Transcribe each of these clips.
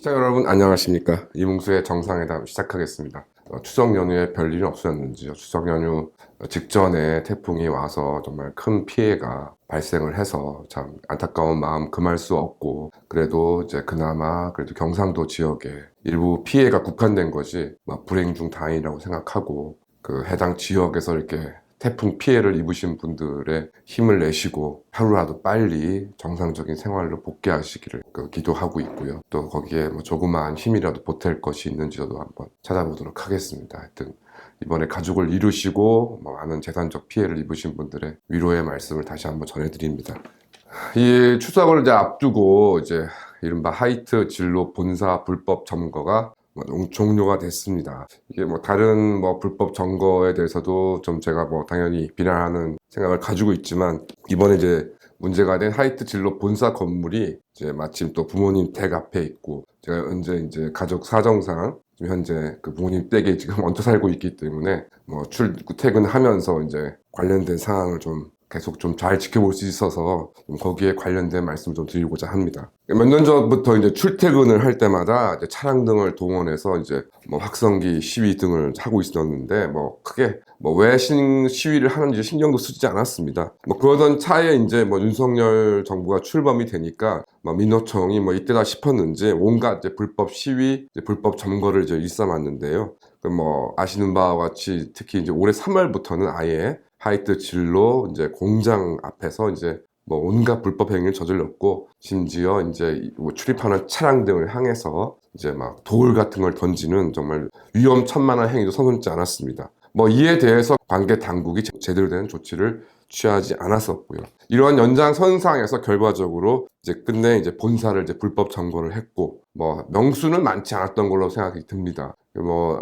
시청자 여러분 안녕하십니까. 이문수의 정상회담 시작하겠습니다. 추석 연휴에 별일이 없었는지요. 추석 연휴 직전에 태풍이 와서 정말 큰 피해가 발생을 해서 참 안타까운 마음 금할 수 없고, 그래도 이제 그나마 그래도 경상도 지역에 일부 피해가 국한된 것이 불행 중 다행이라고 생각하고, 그 해당 지역에서 이렇게 태풍 피해를 입으신 분들의 힘을 내시고 하루라도 빨리 정상적인 생활로 복귀하시기를 기도하고 있고요. 또 거기에 조그마한 힘이라도 보탤 것이 있는지도 한번 찾아보도록 하겠습니다. 하여튼 이번에 가족을 잃으시고 많은 재산적 피해를 입으신 분들의 위로의 말씀을 다시 한번 전해드립니다. 이 추석을 이제 앞두고 이제 이른바 하이트 진로 본사 불법 점거가 종료가 됐습니다. 이게 다른 불법 점거에 대해서도 좀 제가 당연히 비난하는 생각을 가지고 있지만, 이번에 이제 문제가 된 하이트 진로 본사 건물이 이제 마침 또 부모님 댁 앞에 있고, 제가 현재 이제 가족 사정상 지금 현재 그 부모님 댁에 지금 얹혀 살고 있기 때문에 출퇴근하면서 이제 관련된 상황을 좀 계속 좀 잘 지켜볼 수 있어서 거기에 관련된 말씀을 좀 드리고자 합니다. 몇 년 전부터 이제 출퇴근을 할 때마다 이제 차량 등을 동원해서 이제 확성기 시위 등을 하고 있었는데, 크게 왜 시위를 하는지 신경도 쓰지 않았습니다. 그러던 차에 이제 윤석열 정부가 출범이 되니까 민노총이 이때다 싶었는지 온갖 이제 불법 시위, 이제 불법 점거를 이제 일삼았는데요. 아시는 바와 같이 특히 이제 올해 3월부터는 아예 하이트 진로 이제 공장 앞에서 이제 온갖 불법 행위를 저질렀고, 심지어 이제 출입하는 차량 등을 향해서 이제 돌 같은 걸 던지는 정말 위험천만한 행위도 서슴지 않았습니다. 이에 대해서 관계 당국이 제대로 된 조치를 취하지 않았었고요. 이러한 연장선상에서 결과적으로 이제 끝내 이제 본사를 이제 불법 점거를 했고, 명수는 많지 않았던 걸로 생각이 듭니다.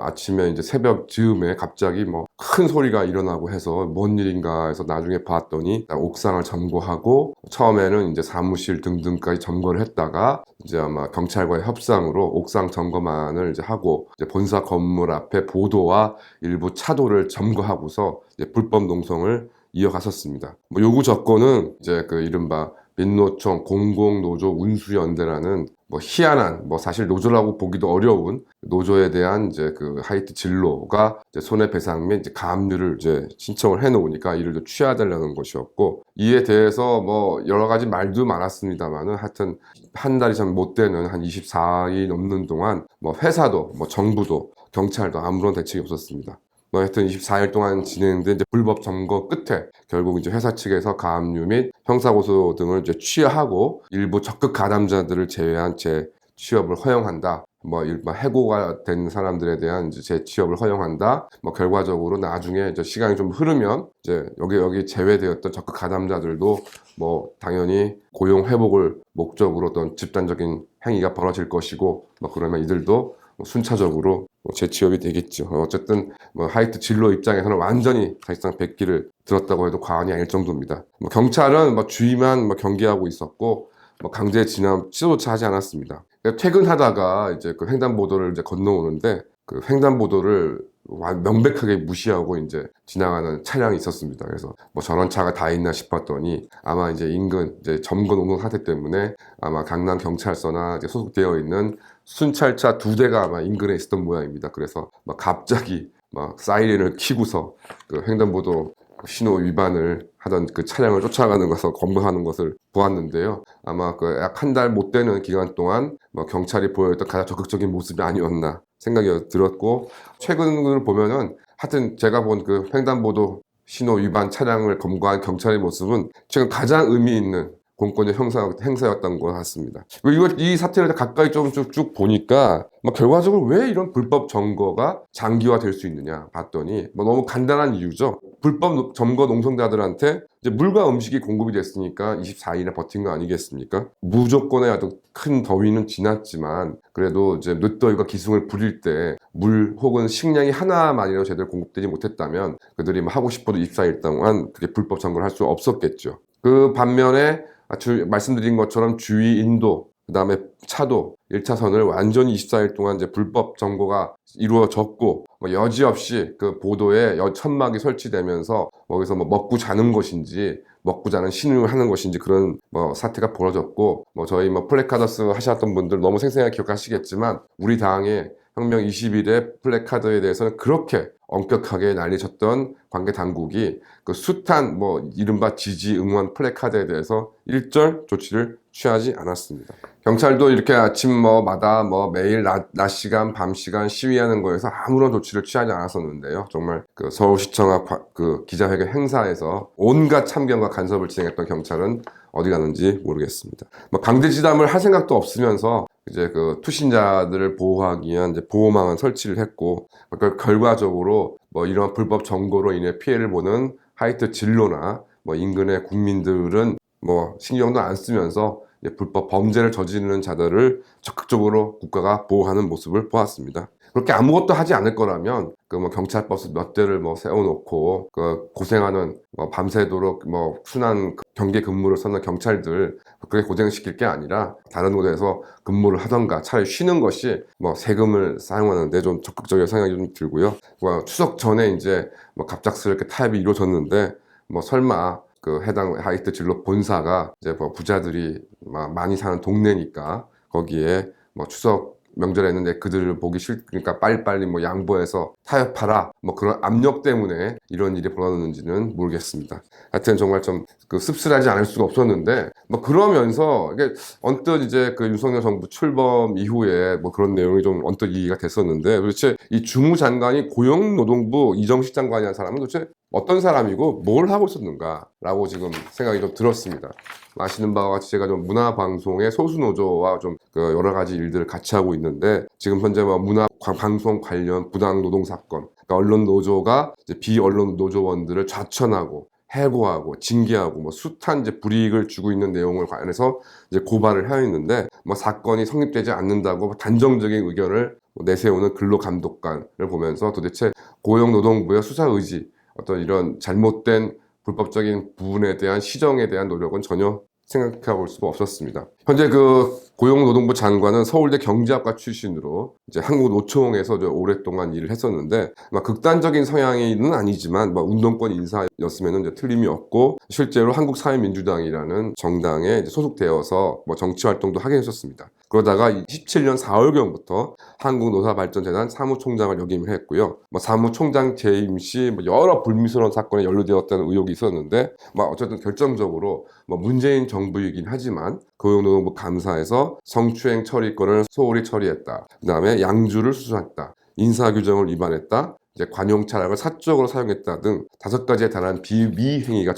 아침에 이제 새벽 즈음에 갑자기 큰 소리가 일어나고 해서 뭔 일인가 해서 나중에 봤더니 옥상을 점거하고, 처음에는 이제 사무실 등등까지 점거를 했다가 이제 아마 경찰과의 협상으로 옥상 점거만을 이제 하고, 이제 본사 건물 앞에 보도와 일부 차도를 점거하고서 이제 불법 농성을 이어갔었습니다. 요구 조건은 이제 그 이른바 민노총 공공노조 운수연대라는 희한한 사실 노조라고 보기도 어려운 노조에 대한 이제 그 하이트 진로가 이제 손해배상 및 이제 가압류를 이제 신청을 해놓으니까 이를 좀 취하달라는 것이었고, 이에 대해서 여러 가지 말도 많았습니다만은 하여튼 한 달이 좀 못 되는 한 24일 넘는 동안 회사도 정부도 경찰도 아무런 대책이 없었습니다. 하여튼 24일 동안 진행된 이제 불법 점거 끝에 결국 이제 회사 측에서 가압류 및 형사고소 등을 이제 취하하고, 일부 적극 가담자들을 제외한 재취업을 허용한다. 일반 해고가 된 사람들에 대한 이제 재취업을 허용한다. 결과적으로 나중에 이제 시간이 좀 흐르면 이제 여기 제외되었던 적극 가담자들도 당연히 고용 회복을 목적으로 어떤 집단적인 행위가 벌어질 것이고, 그러면 이들도 순차적으로 재취업이 되겠죠. 어쨌든 하이트 진로 입장에서는 완전히 사실상 백기를 들었다고 해도 과언이 아닐 정도입니다. 경찰은 주의만 경계하고 있었고, 강제 진압 시도조차 하지 않았습니다. 퇴근하다가 이제 그 횡단보도를 이제 건너오는데, 그 횡단보도를 명백하게 무시하고 이제 지나가는 차량이 있었습니다. 그래서 저런 차가 다 있나 싶었더니 아마 이제 인근 이제 점거 농성 사태 때문에 아마 강남 경찰서나 이제 소속되어 있는 순찰차 2대가 아마 인근에 있었던 모양입니다. 그래서 갑자기 사이렌을 켜고서 그 횡단보도 신호 위반을 하던 그 차량을 쫓아가는 것을 검거하는 것을 보았는데요. 아마 그 약 한 달 못 되는 기간 동안 경찰이 보여줬던 가장 적극적인 모습이 아니었나 생각이 들었고, 최근을 보면은 하여튼 제가 본 그 횡단보도 신호 위반 차량을 검거한 경찰의 모습은 지금 가장 의미 있는 공권력 행사였던 것 같습니다. 이 사태를 가까이 좀 쭉 보니까 결과적으로 왜 이런 불법 점거가 장기화될 수 있느냐 봤더니 너무 간단한 이유죠. 불법 점거 농성자들한테 이제 물과 음식이 공급이 됐으니까 24일에 버틴 거 아니겠습니까? 무조건의 아주 큰 더위는 지났지만 그래도 이제 늦더위가 기승을 부릴 때 물 혹은 식량이 하나만이라도 제대로 공급되지 못했다면 그들이 하고 싶어도 24일 동안 그게 불법 점거를 할 수 없었겠죠. 그 반면에 말씀드린 것처럼 주위 인도 그 다음에 차도 1차선을 완전히 24일 동안 이제 불법 점거가 이루어졌고, 뭐 여지없이 그 보도에 천막이 설치되면서 거기서 뭐 먹고 자는 것인지 먹고 자는 신용을 하는 것인지 그런 뭐 사태가 벌어졌고, 뭐 저희 뭐 플래카더스 하셨던 분들 너무 생생하게 기억하시겠지만 우리 당의 혁명 20일의 플래카드에 대해서는 그렇게 엄격하게 난리쳤던 관계 당국이 그 숱한 뭐 이른바 지지 응원 플래카드에 대해서 일절 조치를 취하지 않았습니다. 경찰도 이렇게 아침 뭐마다 뭐 매일 낮 시간, 밤 시간 시위하는 거에서 아무런 조치를 취하지 않았었는데요. 정말 그 서울시청 앞 그 기자회견 행사에서 온갖 참견과 간섭을 진행했던 경찰은 어디 갔는지 모르겠습니다. 뭐 강제지담을 할 생각도 없으면서 이제 그 투신자들을 보호하기 위한 이제 보호망은 설치를 했고, 그 결과적으로 뭐 이런 불법 점거로 인해 피해를 보는 하이트 진로나 뭐 인근의 국민들은 뭐 신경도 안 쓰면서 이제 불법 범죄를 저지르는 자들을 적극적으로 국가가 보호하는 모습을 보았습니다. 그렇게 아무것도 하지 않을 거라면 그 뭐 경찰 버스 몇 대를 뭐 세워놓고 그 고생하는 뭐 밤새도록 뭐 순한 경계 근무를 서는 경찰들 그렇게 고생시킬 게 아니라 다른 곳에서 근무를 하던가 차라리 쉬는 것이 뭐 세금을 사용하는데 좀 적극적인 생각이 좀 들고요. 뭐 추석 전에 이제 뭐 갑작스럽게 타협이 이루어졌는데 뭐 설마 그 해당 하이트 진로 본사가 이제 뭐 부자들이 많이 사는 동네니까 거기에 뭐 추석 명절에 했는데 그들을 보기 싫으니까 빨리빨리 뭐 양보해서 타협하라 뭐 그런 압력 때문에 이런 일이 벌어졌는지는 모르겠습니다. 하여튼 정말 좀 그 씁쓸하지 않을 수가 없었는데 뭐 그러면서 이게 언뜻 이제 그 윤석열 정부 출범 이후에 뭐 그런 내용이 좀 언뜻 얘기가 됐었는데, 도대체 이 주무장관이 고용노동부 이정식 장관이라는 사람은 도대체 어떤 사람이고 뭘 하고 있었는가라고 지금 생각이 좀 들었습니다. 아시는 바와 같이 제가 좀 문화방송의 소수노조와 좀 그 여러 가지 일들을 같이 하고 있는데, 지금 현재 뭐 문화방송 관련 부당노동 사건, 그러니까 언론 노조가 이제 비언론 노조원들을 좌천하고 해고하고 징계하고 뭐 숱한 이제 불이익을 주고 있는 내용을 관해서 이제 고발을 하여 있는데, 뭐 사건이 성립되지 않는다고 단정적인 의견을 내세우는 근로감독관을 보면서 도대체 고용노동부의 수사 의지, 어떤 이런 잘못된 불법적인 부분에 대한 시정에 대한 노력은 전혀 생각해 볼 수가 없었습니다. 현재 그 고용노동부 장관은 서울대 경제학과 출신으로 이제 한국노총에서 오랫동안 일을 했었는데, 막 극단적인 성향은 아니지만 막 운동권 인사였으면 이제 틀림이 없고, 실제로 한국사회민주당이라는 정당에 이제 소속되어서 뭐 정치 활동도 하게 했었습니다. 그러다가 17년 4월경부터 한국노사발전재단 사무총장을 역임을 했고요. 뭐 사무총장 재임 시 뭐 여러 불미스러운 사건에 연루되었다는 의혹이 있었는데, 뭐 어쨌든 결정적으로 뭐 문재인 정부이긴 하지만 고용노동부 감사에서 성추행 처리권을 소홀히 처리했다. 그 다음에 양주를 수수했다. 인사규정을 위반했다. 이제 관용차량을 사적으로 사용했다 등 5가지에 달한 비미행위가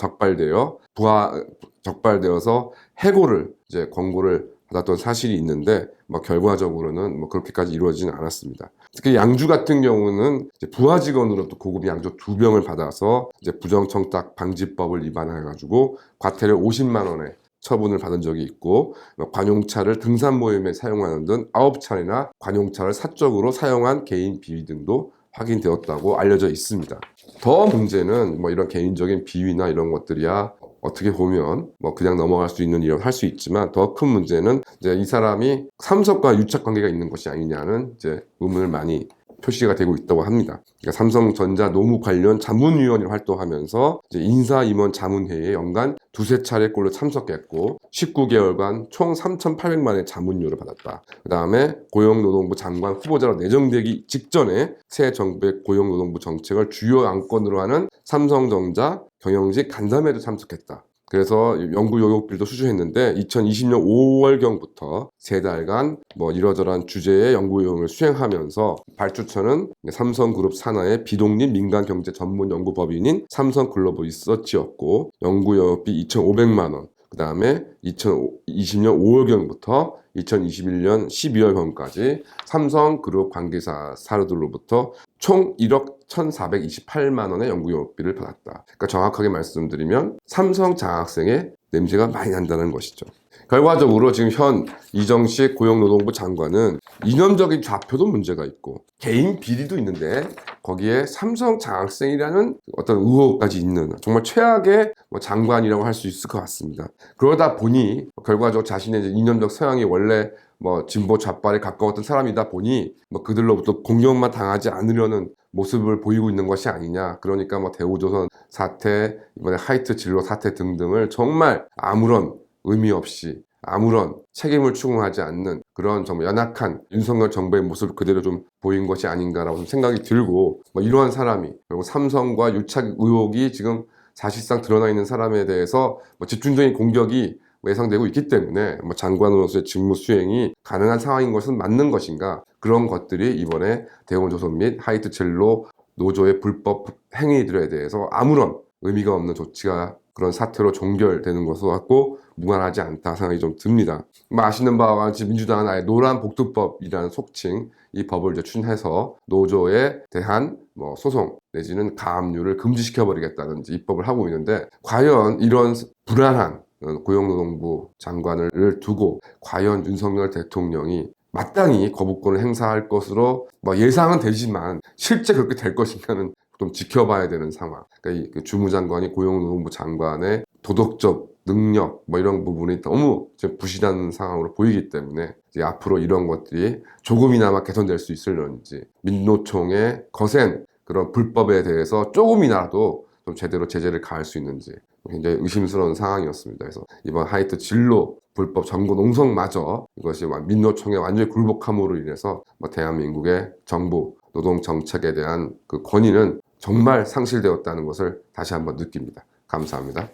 적발되어서 해고를 이제 권고를 받았던 사실이 있는데, 뭐 결과적으로는 뭐 그렇게까지 이루어지지는 않았습니다. 특히 양주 같은 경우는 이제 부하 직원으로 또 고급 양주 2병을 받아서 이제 부정청탁 방지법을 위반해가지고 과태료 50만 원에 처분을 받은 적이 있고, 관용차를 등산 모임에 사용하는 등 9차례나 관용차를 사적으로 사용한 개인 비위 등도 확인되었다고 알려져 있습니다. 더 문제는 뭐 이런 개인적인 비위나 이런 것들이야 어떻게 보면 뭐 그냥 넘어갈 수 있는 일을 할 수 있지만, 더 큰 문제는 이제 이 사람이 삼성과 유착 관계가 있는 것이 아니냐는 이제 의문을 많이 표시가 되고 있다고 합니다. 그러니까 삼성전자 노무 관련 자문위원으로 활동하면서 이제 인사임원 자문회의에 연간 2~3차례꼴로 참석했고 19개월간 총 3,800만 원의 자문료를 받았다. 그 다음에 고용노동부 장관 후보자로 내정되기 직전에 새 정부의 고용노동부 정책을 주요 안건으로 하는 삼성전자 경영직 간담회도 참석했다. 그래서 연구 요역비도 수주했는데 2020년 5월경부터 3달간 뭐 이러저러한 주제의 연구 요역을 수행하면서 발주처는 삼성그룹 산하의 비독립 민간경제 전문 연구법인인 삼성글로벌 리서치였고, 연구 요역비 2,500만 원, 그 다음에 2020년 5월경부터 2021년 12월경까지 삼성그룹 관계사 사료들로부터 총 1억 1,428만 원의 연구요역비를 받았다. 그러니까 정확하게 말씀드리면 삼성 장학생의 냄새가 많이 난다는 것이죠. 결과적으로 지금 현 이정식 고용노동부 장관은 이념적인 좌표도 문제가 있고 개인 비리도 있는데, 거기에 삼성 장학생이라는 어떤 의혹까지 있는 정말 최악의 뭐 장관이라고 할 수 있을 것 같습니다. 그러다 보니 결과적으로 자신의 이제 이념적 서양이 원래 뭐 진보 좌빨에 가까웠던 사람이다 보니 뭐 그들로부터 공격만 당하지 않으려는 모습을 보이고 있는 것이 아니냐. 그러니까 뭐 대우조선 사태, 이번에 하이트 진로 사태 등등을 정말 아무런 의미 없이 아무런 책임을 추궁하지 않는 그런 정말 연약한 윤석열 정부의 모습을 그대로 좀 보인 것이 아닌가라고 좀 생각이 들고, 뭐 이러한 사람이 그리고 삼성과 유착 의혹이 지금 사실상 드러나 있는 사람에 대해서 뭐 집중적인 공격이 예상되고 있기 때문에 뭐 장관으로서의 직무 수행이 가능한 상황인 것은 맞는 것인가, 그런 것들이 이번에 대우조선 및 하이트첼로 노조의 불법 행위들에 대해서 아무런 의미가 없는 조치가 그런 사태로 종결되는 것으로 갖고 무관하지 않다 생각이 좀 듭니다. 뭐 아시는 바와 같이 민주당은 아예 노란 복두법이라는 속칭 이 법을 이제 추진해서 노조에 대한 뭐 소송 내지는 가압류를 금지시켜 버리겠다든지 입법을 하고 있는데, 과연 이런 불안한 고용노동부 장관을 두고 과연 윤석열 대통령이 마땅히 거부권을 행사할 것으로 뭐 예상은 되지만 실제 그렇게 될 것인가는 좀 지켜봐야 되는 상황. 그러니까 이 주무장관이 고용노동부 장관의 도덕적 능력 뭐 이런 부분이 너무 부실한 상황으로 보이기 때문에 이제 앞으로 이런 것들이 조금이나마 개선될 수 있을런지, 민노총의 거센 그런 불법에 대해서 조금이라도 좀 제대로 제재를 가할 수 있는지 굉장히 의심스러운 상황이었습니다. 그래서 이번 하이트 진로 불법 정부 농성마저 이것이 민노총의 완전히 굴복함으로 인해서 뭐 대한민국의 정부 노동 정책에 대한 그 권위는 정말 상실되었다는 것을 다시 한번 느낍니다. 감사합니다.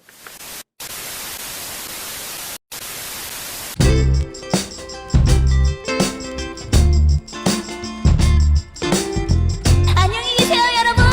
안녕히 계세요, 여러분.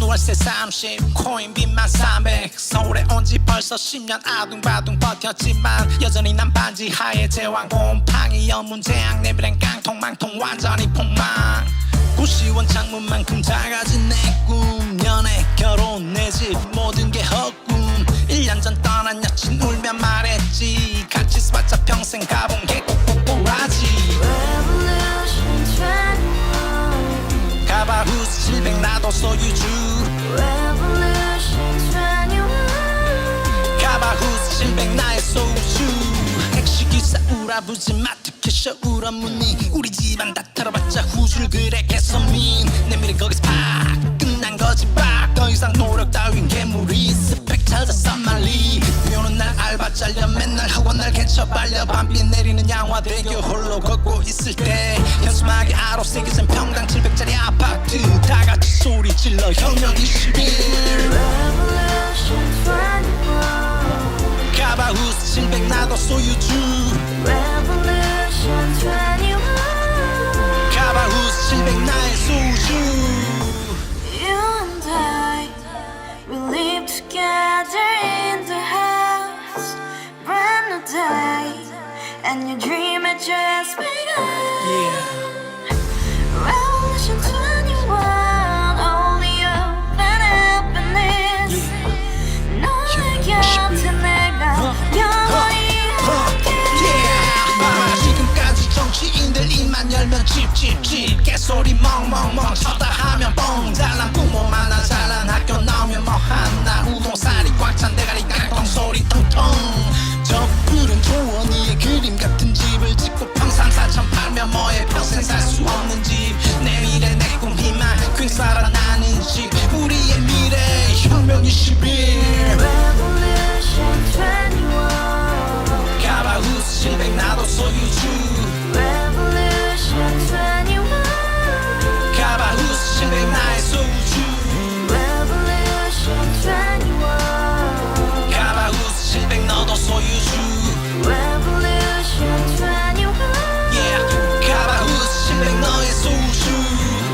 월세 30 코인빚만 300 서울에 온 지 벌써 10년 아둥바둥 버텼지만 여전히 난 반지 하에 제왕 곰팡이 연문제약 내비랭 깡통망통 완전히 폭망 구시원 창문만큼 작아진 내 꿈 연애 결혼 내 집 모든 게 헛꿈 1년 전 떠난 여친 울며 말했지 같이 써봤자 평생 가본 게 꼭꼭꼭라지 가바후스 700 나도 소유주 가바후스 700 나의 소유주 택시기사 우라부지 마트 캐셔 울어무니 우리 집안 다 털어봤자 후줄 그래 개선민 내 미래 거기서 팍 끝난 거지 팍 더 이상 노력 따윈 괴물이 스펙 찾아서 말리 비오는 날 알바 잘려 맨날 학원 날 개쳐 발려 밤비 내리는 양화대교 홀로 걷고 있을 때 현수막에 아로 새겨진 평당 700짜리 아파트 다같이 소리 질러 혁명 21 가바후스 700 나도 소유주 가바후스 700 나의 소유주 You and I, we live together in the house, brand new day, and your dream had just begun. Yeah. Revolution 21, only hope and happiness. 너의 곁에 내가 영원히 함께. 지금까지 정치인들 입만 열면 찝찝찝 개소리 멍멍멍 쳤다 하면 뻥 잘난 부모 만나 잘난 학교 나오면 뭐하나 우동살이 꽉 찬 대가리 깡통 소리 통통 저 푸른 조원이의 그림 같은 집을 짓고 평상사천 팔면 뭐해 평생 살 수 없는 집 내 미래 내 꿈 희망 퀸 살아나는 집 우리의 미래 혁명 21 Revolution 21. 가바후스 700 나도 소유주 Revolution 21. 가바후스 소주